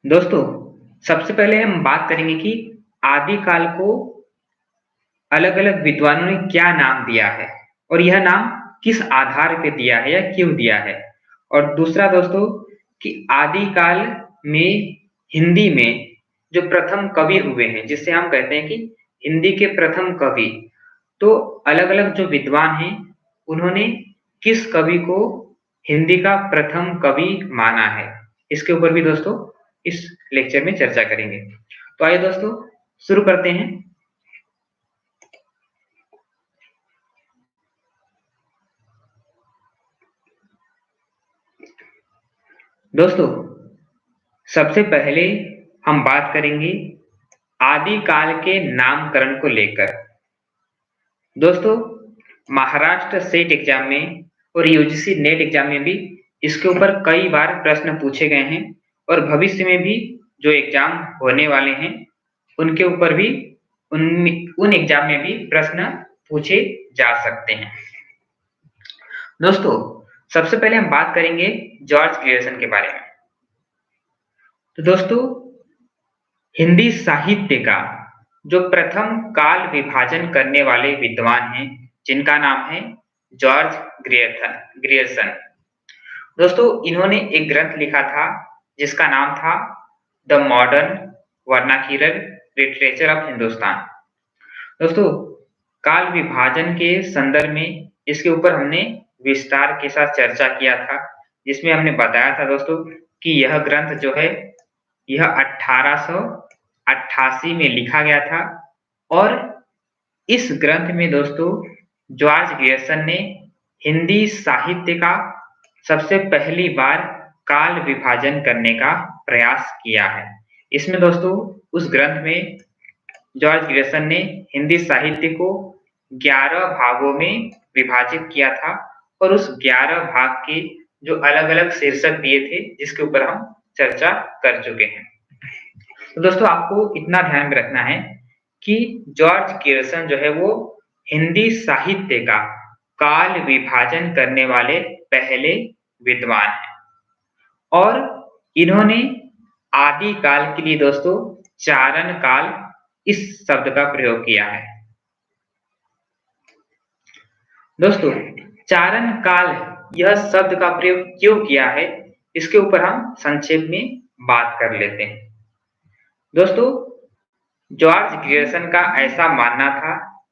दोस्तों, सबसे पहले हम बात करेंगे कि आदिकाल को अलग-अलग विद्वानों ने क्या नाम दिया है और यह नाम किस आधार पे दिया है या क्यों दिया है? और दूसरा दोस्तों कि आदिकाल में हिंदी में जो प्रथम कवि हुए हैं, जिसे हम कहते हैं कि हिंदी के प्रथम कवि, तो अलग-अलग जो विद्वान हैं, उन्होंने किस कवि को हिंदी का प्रथम कवि माना है? इसके ऊपर भी दोस्तों इस लेक्चर में चर्चा करेंगे। तो आइए दोस्तों शुरू करते हैं। दोस्तों, सबसे पहले हम बात करेंगे आदिकाल के नामकरण को लेकर। दोस्तों, महाराष्ट्र सेट एग्जाम में और यूजीसी नेट एग्जाम में भी इसके ऊपर कई बार प्रश्न पूछे गए हैं और भविष्य में भी जो एग्जाम होने वाले हैं, उनके ऊपर भी उन एग्जाम में भी प्रश्न पूछे जा सकते हैं। दोस्तों, सबसे पहले हम बात करेंगे जॉर्ज ग्रियर्सन के बारे में। तो दोस्तों, हिंदी साहित्य का जो प्रथम काल विभाजन करने वाले विद्वान हैं, जिनका नाम है जॉर्ज ग्रियर्सन। दोस्तों, इन्होंने एक ग्रंथ लिखा था जिसका नाम था the modern vernacular literature of Hindustan. दोस्तों, काल विभाजन के संदर्भ में इसके ऊपर हमने विस्तार के साथ चर्चा किया था, जिसमें हमने बताया था दोस्तों कि यह ग्रंथ जो है, यह 1888 में लिखा गया था और इस ग्रंथ में दोस्तों जॉर्ज ग्रियर्सन ने हिंदी साहित्य का सबसे पहली बार काल विभाजन करने का प्रयास किया है। इसमें दोस्तों उस ग्रंथ में जॉर्ज ग्रियर्सन ने हिंदी साहित्य को 11 भागों में विभाजित किया था और उस 11 भाग के जो अलग-अलग शीर्षक दिए थे, जिसके ऊपर हम चर्चा कर चुके हैं। तो दोस्तों, आपको इतना ध्यान में रखना है कि जॉर्ज ग्रियर्सन जो है वो हिंदी साहित्य का काल विभाजन करने वाले पहले विद्वान हैं और इन्होंने आदिकाल के लिए दोस्तों चारण काल इस शब्द का प्रयोग किया है। दोस्तों, चारण काल यह शब्द का प्रयोग क्यों किया है, इसके ऊपर हम संक्षेप में बात कर लेते हैं। दोस्तों, जॉर्ज ग्रियर्सन का ऐसा मानना था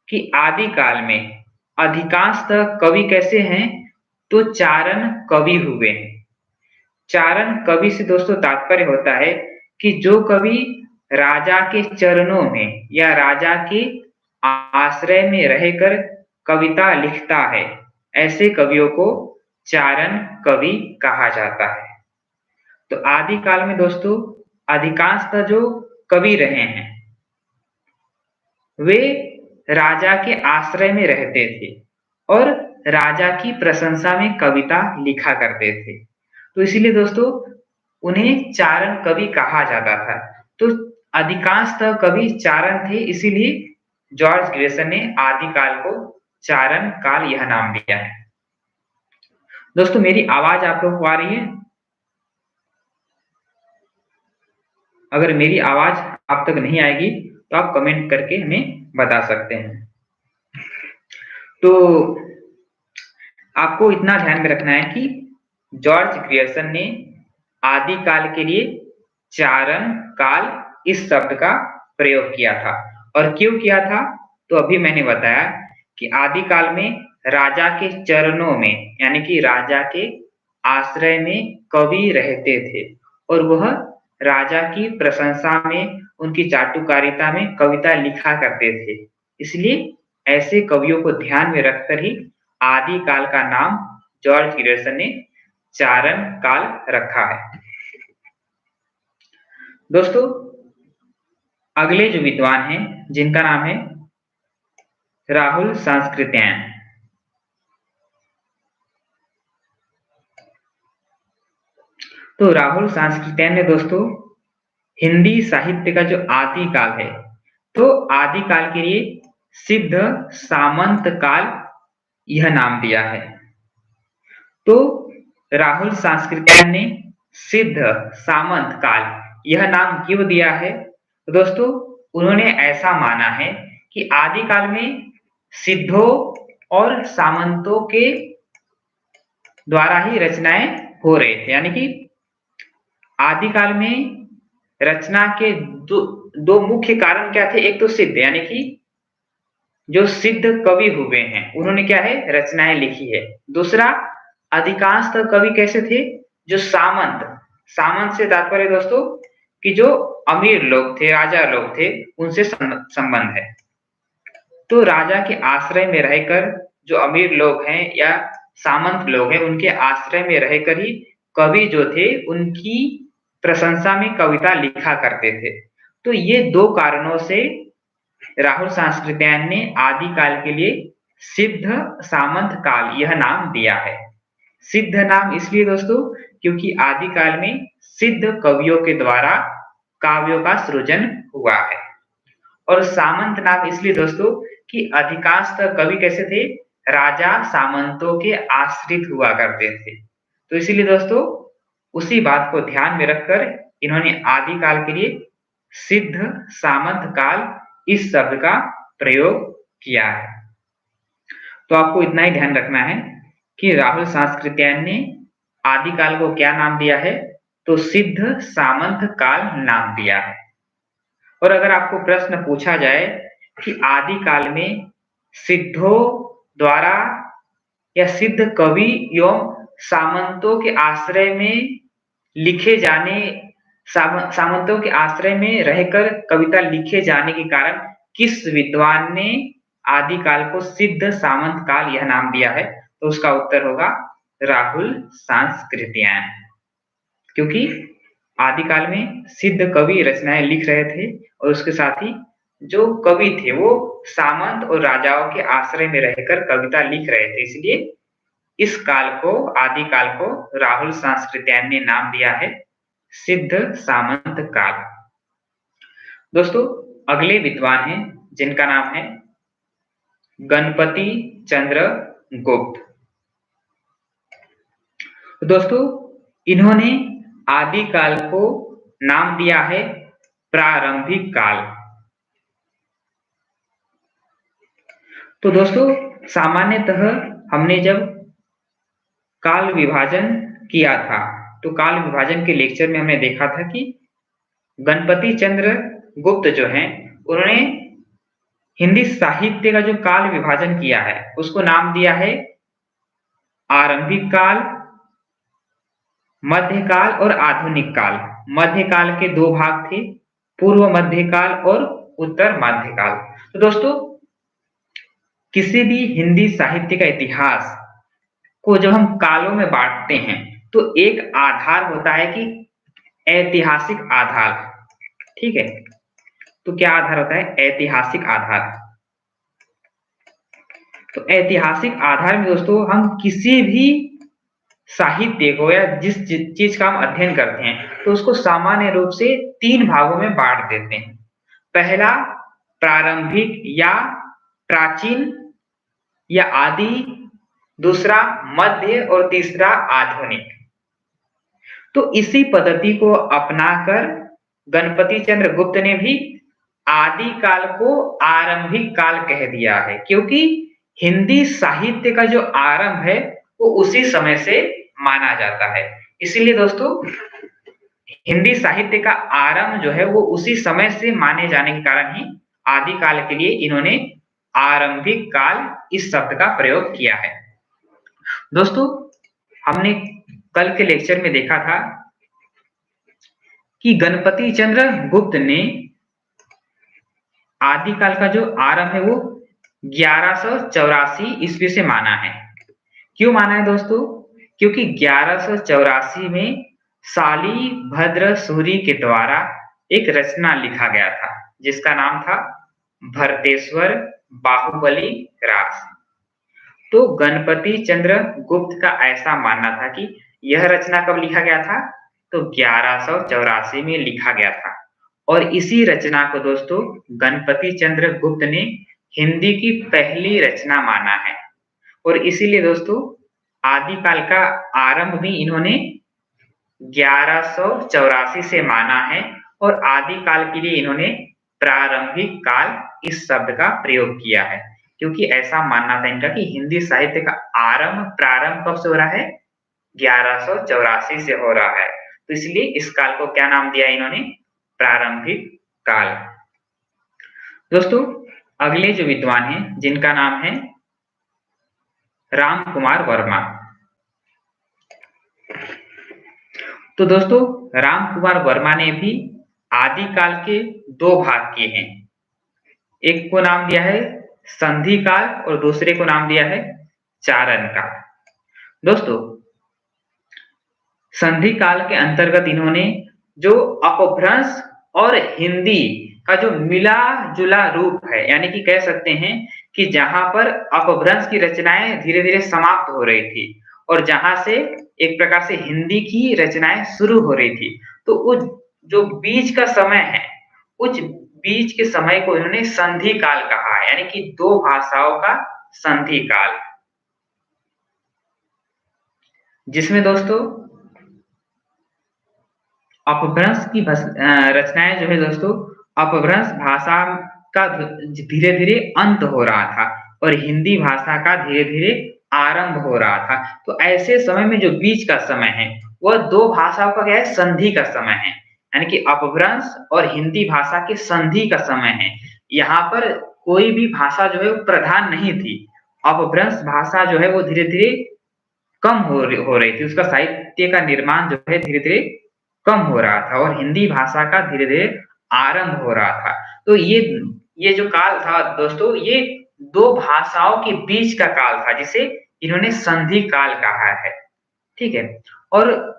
कि आदिकाल में अधिकांशतः कवि कैसे हैं, तो चारण कवि हुए हैं। चारण कवि से दोस्तों तात्पर्य होता है कि जो कवि राजा के चरणों में या राजा के आश्रय में रहकर कविता लिखता है, ऐसे कवियों को चारण कवि कहा जाता है। तो आदिकाल में दोस्तों अधिकांशतः जो कवि रहे हैं, वे राजा के आश्रय में रहते थे और राजा की प्रशंसा में कविता लिखा करते थे। तो इसीलिए दोस्तों उन्हें चारण कवि कहा जाता था। तो अधिकांशतः कवि चारण थे, इसीलिए जॉर्ज ग्रियर्सन ने आदिकाल को चारण काल यह नाम दिया है। दोस्तों, मेरी आवाज आप लोगों को आ रही है? अगर मेरी आवाज आप तक नहीं आएगी तो आप कमेंट करके हमें बता सकते हैं। तो आपको इतना ध्यान में रखना है कि जॉर्ज ग्रियर्सन ने आदिकाल के लिए चारण काल इस शब्द का प्रयोग किया था और क्यों किया था, तो अभी मैंने बताया कि आदिकाल में राजा के चरणों में यानी कि राजा के आश्रय में कवि रहते थे और वह राजा की प्रशंसा में, उनकी चाटुकारिता में कविता लिखा करते थे। इसलिए ऐसे कवियों को ध्यान में रखकर ही आदिकाल का नाम जॉर्ज ग्रियर्सन ने चारण काल रखा है। दोस्तों, अगले जो विद्वान हैं, जिनका नाम है राहुल सांस्कृत्यायन। तो राहुल सांस्कृत्यायन ने दोस्तों हिंदी साहित्य का जो आदिकाल है, तो आदिकाल के लिए सिद्ध सामंत काल यह नाम दिया है। तो राहुल सांस्कृत्यायन ने सिद्ध सामंत काल यह नाम क्यों दिया है? तो दोस्तों उन्होंने ऐसा माना है कि आदिकाल में सिद्धों और सामंतों के द्वारा ही रचनाएं हो रहे थे, यानी कि आदिकाल में रचना के दो मुख्य कारण क्या थे? एक तो सिद्ध, यानी कि जो सिद्ध कवि हुए हैं उन्होंने क्या है? रचनाएं लिखी है। दूसरा, अधिकांश कवि कैसे थे? जो सामंत, सामंत से तात्पर्य दोस्तों कि जो अमीर लोग थे, राजा लोग थे, उनसे संबंध है। तो राजा के आश्रय में रहकर जो अमीर लोग हैं या सामंत लोग हैं, उनके आश्रय में रहकर ही कवि जो थे उनकी प्रशंसा में कविता लिखा करते थे। तो ये दो कारणों से राहुल सांस्कृत्यायन ने आदिकाल के लिए सिद्ध सामंत काल यह नाम दिया है। सिद्ध नाम इसलिए दोस्तों क्योंकि आदिकाल में सिद्ध कवियों के द्वारा काव्यों का सृजन हुआ है। और सामंत नाम इसलिए दोस्तों कि अधिकांश कवि कैसे थे? राजा सामंतों के आश्रित हुआ करते थे। तो इसीलिए दोस्तों उसी बात को ध्यान में रखकर इन्होंने आदिकाल के लिए सिद्ध सामंत काल इस शब्द का प्रयोग किया है। तो आपको इतना ही ध्यान रखना है कि राहुल सांस्कृत्यायन ने आदिकाल को क्या नाम दिया है? तो सिद्ध सामंत काल नाम दिया है। और अगर आपको प्रश्न पूछा जाए कि आदिकाल में सिद्धों द्वारा या सिद्ध कवि एवं सामंतों के आश्रय में लिखे जाने सामंतों के आश्रय में रहकर कविता लिखे जाने के कारण किस विद्वान ने आदिकाल को सिद्ध सामंत काल यह नाम दिया है? तो उसका उत्तर होगा राहुल सांस्कृत्यायन, क्योंकि आदिकाल में सिद्ध कवि रचनाएं लिख रहे थे और उसके साथ ही जो कवि थे वो सामंत और राजाओं के आश्रय में रहकर कविता लिख रहे थे, इसलिए इस काल को, आदिकाल को राहुल सांस्कृत्यायन ने नाम दिया है सिद्ध सामंत काल। दोस्तों अगले विद्वान हैं जिनका नाम है गणपति चंद्र गुप्त। दोस्तों इन्होंने आदिकाल को नाम दिया है प्रारंभिक काल। तो दोस्तों सामान्यतः हमने जब काल विभाजन किया था तो काल विभाजन के लेक्चर में हमने देखा था कि गणपति चंद्र गुप्त जो हैं उन्होंने हिंदी साहित्य का जो काल विभाजन किया है उसको नाम दिया है आरंभिक काल, मध्यकाल और आधुनिक काल। मध्यकाल के दो भाग थे, पूर्व मध्यकाल और उत्तर मध्यकाल। तो दोस्तों किसी भी हिंदी साहित्य का इतिहास को जब हम कालों में बांटते हैं तो एक आधार होता है कि ऐतिहासिक आधार, ठीक है? तो क्या आधार होता है? ऐतिहासिक आधार। तो ऐतिहासिक आधार में दोस्तों हम किसी भी साहित्य को या जिस चीज का हम अध्ययन करते हैं तो उसको सामान्य रूप से तीन भागों में बांट देते हैं। पहला प्रारंभिक या प्राचीन या आदि, दूसरा मध्य और तीसरा आधुनिक। तो इसी पद्धति को अपनाकर गणपति चंद्र गुप्त ने भी आदिकाल को आरंभिक काल कह दिया है, क्योंकि हिंदी साहित्य का जो आरंभ है वो उसी समय से माना जाता है। इसीलिए दोस्तों हिंदी साहित्य का आरंभ जो है वो उसी समय से माने जाने के कारण ही आदिकाल के लिए इन्होंने आरंभिक काल इस शब्द का प्रयोग किया है। दोस्तों हमने कल के लेक्चर में देखा था कि गणपति चंद्र गुप्त ने आदिकाल का जो आरंभ है वो 1184 ईस्वी से माना है। क्यों माना है दोस्तों? क्योंकि 1184 में साली भद्र सूरी के द्वारा एक रचना लिखा गया था जिसका नाम था भरतेश्वर बाहुबली रास। तो गणपति चंद्र गुप्त का ऐसा मानना था कि यह रचना कब लिखा गया था? तो 1184 में लिखा गया था। और इसी रचना को दोस्तों गणपति चंद्र गुप्त ने हिंदी की पहली रचना माना है। और इसीलिए दोस्तों आदिकाल का आरंभ भी इन्होंने 1184 से माना है और आदिकाल के लिए इन्होंने प्रारंभिक काल इस शब्द का प्रयोग किया है, क्योंकि ऐसा मानना था इनका कि हिंदी साहित्य का प्रारंभ कब से हो रहा है? 1184 से हो रहा है। तो इसलिए इस काल को क्या नाम दिया इन्होंने? प्रारंभिक काल। दोस्तों, अगले जो विद्वान हैं जिनका नाम है राम कुमार वर्मा। तो दोस्तों, राम कुमार वर्मा ने भी आदिकाल के 2 भाग किए हैं। एक को नाम दिया है संधि काल और दूसरे को नाम दिया है चारण काल। दोस्तों, संधि काल के अंतर्गत इन्होंने जो अपभ्रंश और हिंदी का जो मिला-जुला रूप है, यानी कि कह सकते हैं कि जहां पर अपभ्रंश की रचनाएं धीरे-धीरे समाप्त हो रही थी और जहां से एक प्रकार से हिंदी की रचनाएं शुरू हो रही थी, तो उस जो बीच का समय है, उस बीच के समय को इन्होंने संधि काल कहा है, यानी कि 2 भाषाओं का संधि काल। जिसमें दोस्तों अपभ्रंश की रचनाएं जो है दोस्तों, अपभ्रंश भाषा का धीरे-धीरे अंत हो रहा था और हिंदी भाषा का धीरे-धीरे आरंभ हो रहा था। तो ऐसे समय में जो बीच का समय है, वह 2 भाषाओं का क्या है? संधि का समय है। यानी कि अपभ्रंश और हिंदी भाषा के संधि का समय है। यहाँ पर कोई भी भाषा जो है वो प्रधान नहीं थी। अपभ्रंश भाषा जो है वो धीरे-धीरे कम हो रही थी। उसका साहित्य का निर्माण जो है धीरे-धीरे कम हो रहा था और हिंदी भाषा का धीरे-धीरे आरंभ हो रहा था। तो ये जो काल था दोस्तों, ये 2 भाषाओं के बीच का काल था, जिसे इन्होंने संधि काल कहा है। ठीक है? और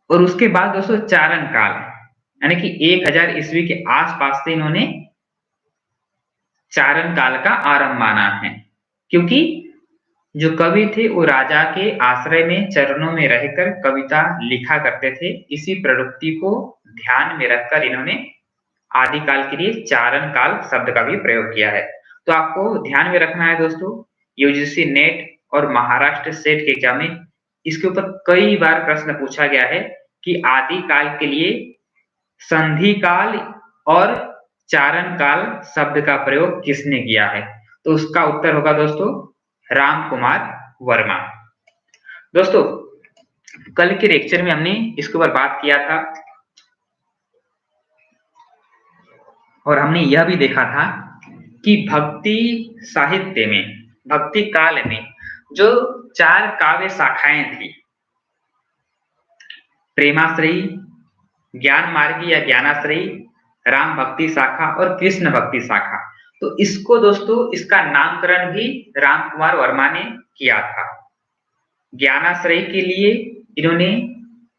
उसके बाद दोस्तों चारण काल, यानी कि 1000 ईस्वी के आस-पास से इन्होंने चारण काल का आरंभ माना है। क्योंकि जो कवि थे वो राजा के आश्रय में चरणों में रहकर कविता लिखा करते थे। इसी प्रवृत्ति को ध्यान में रखकर इन्होंने आदिकाल के लिए चारण काल शब्द का भी प्रयोग किया है। तो आपको ध्यान में रखना है दोस्तों, यूजीसी नेट और महाराष्ट्र सेट के एग्जाम में इसके ऊपर कई बार प्रश्न पूछा गया है कि आदिकाल के लिए संधि काल और चारण काल शब्द का प्रयोग किसने किया है? तो उसका उत्तर होगा दोस्तों राम कुमार वर्मा। दोस्तों, कल के लेक्चर में हमने इसके ऊपर बात किया था और हमने यह भी देखा था कि भक्ति साहित्य में, भक्ति काल में जो 4 काव्य शाखाएं थी, प्रेमाश्रयी, ज्ञान मार्गी या ज्ञानाश्रयी, राम भक्ति शाखा और कृष्ण भक्ति शाखा। तो इसको दोस्तों, इसका नामकरण भी राम कुमार वर्मा ने किया था। ज्ञानाश्रयी के लिए इन्होंने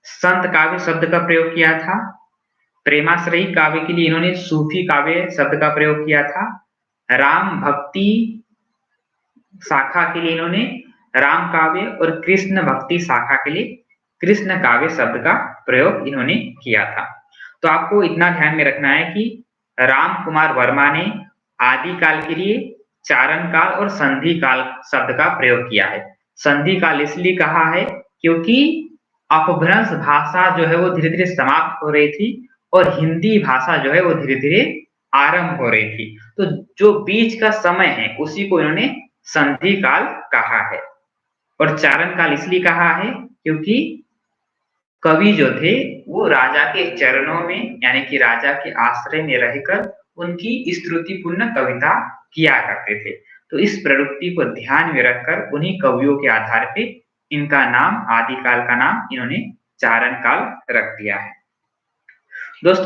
संत काव्य शब्द का प्रयोग किया था। प्रेमाश्रयी काव्य के लिए इन्होंने सूफी काव्य शब्द का प्रयोग किया था। राम भक्ति शाखा के लिए इन्होंने राम काव्य और कृष्ण भक्ति शाखा के लिए कृष्ण काव्य शब्द का प्रयोग इन्होंने किया था। तो आपको इतना ध्यान में रखना है कि राम कुमार वर्मा ने आदिकाल के लिए चारण काल और संधि काल शब्द का प्रयोग किया है। संधि काल इसलिए कहा है क्योंकि अपभ्रंश भाषा जो है वो धीरे-धीरे समाप्त हो रही थी और हिंदी भाषा जो है वो धीरे-धीरे आरंभ हो रही थी। तो जो बीच का समय है उसी को इन्होंने संधि काल कहा है। और चारण काल इसलिए कहा है क्योंकि कवि जो थे वो राजा के चरणों में, यानी कि राजा के आश्रय में रहकर उनकी स्तुतिपूर्ण कविता किया करते थे। तो इस प्रवृत्ति को ध्यान में रखकर उन्हीं कवियों के आधार पे इनका नाम, आदिकाल का नाम इन्होंने चारण काल रख दिया है। दोस्तों